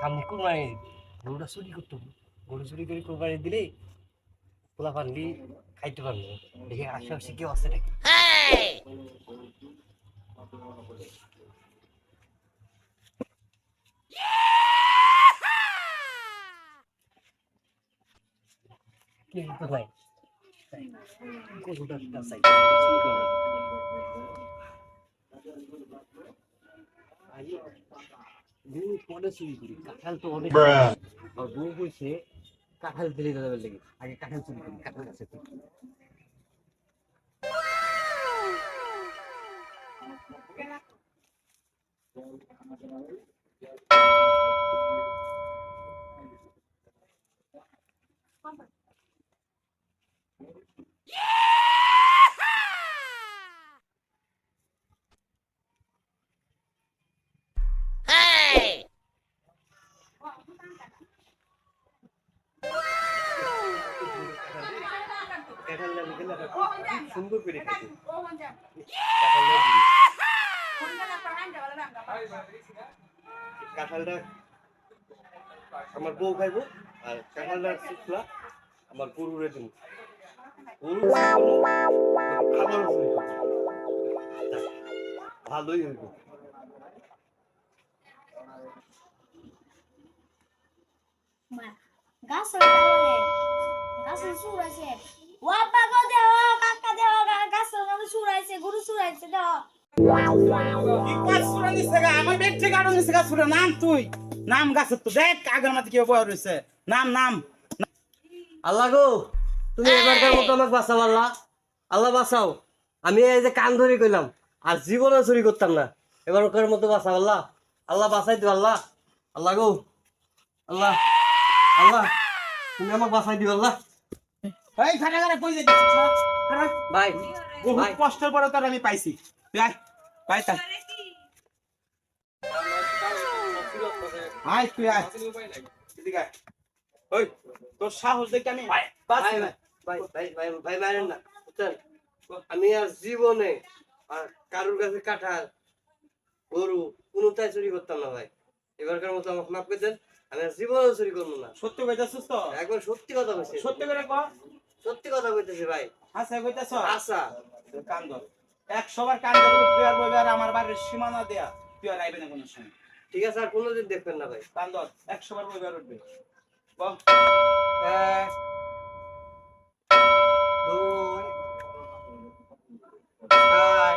সামনে কোরবানি গরুটা চুরি করতে হবে। গরু চুরি করে কোরবানি দিলে পোলা পানলি খাইতে পারবো। দেখে আশেপাশে কেউ আছে নাকি। কিন্তু নাই গরুটা চাই গরু পরে চুরি করি কাঁঠাল তো অনেক আর গরু কইছে কাঁঠাল ফেলে দেওয়ার লেগে আগে কাঁঠাল চুরি করি কাঁঠাল আছে কাঁঠাল না নিলে সুন্দর করে খাইতে কাঁঠালটা আমার বউ খাইবো আর কাঁঠালটা শুকলা আমার গরুরে দিব গরু খাবার ভালোই হইব গাছ চুরাইছে ও আব্বা গো দেহ কাকা দেহ গাছ চুরাইছে গরু চুরাইছে দেহ কি কাজ শুনে নিছে গা আমার বেড থেকে আড়ো নিছে গা শুনে নাম তুই নাম গাছের তো দেখ আগের মাঝে কি বয় রইছে নাম নাম আল্লাহ গো তুমি এবারকার মতো আমাকে বাঁচাও আল্লাহ আল্লাহ বাঁচাও আমি এই যে কান ধরে কইলাম আর জীবনে চুরি করতাম না এবারকার মতো বাঁচাও আল্লাহ আল্লাহ বাঁচাই দিও আল্লাহ আল্লাহ গো আল্লাহ আল্লাহ তুমি আমাকে বাঁচাই দিও আল্লাহ এই খাটা খাটা কই যাইছিস খাটা ভাই বহুত ভাই কষ্টের পরে তোর আমি পাইছি তুই আয় পাই তাই আয় তুই আয় এদিকে আয় ওই তোর সাহস দেখে আমি ভাই বাঁচি না। ভাই ভাই ভাই ভাই মারেন না বুঝছেন আমি আর জীবনে আর কারুর কাছে কাঁঠাল গরু কোনোটাই চুরি করতাম না ভাই এবারকার মতো আমাকে মাফ করে দেন আমি আর জীবনেও চুরি করবো না সত্যি কইতাছিস তো একবার সত্যি কথা বলছি সত্যি করে কহ সত্যি কথা বলতেছি ভাই হাসা কইতাছ আচ্ছা কান ধর 100 বার কান ধরে তুই আর বইবে আর আমার বাড়ির সীমানা দেয়া তুই আর আইবে না কোনো সময় ঠিক আছে আর কোনোদিন দেখবেন না ভাই কান ধর 100 বার বইবে আর উঠবে বল এক দুই চার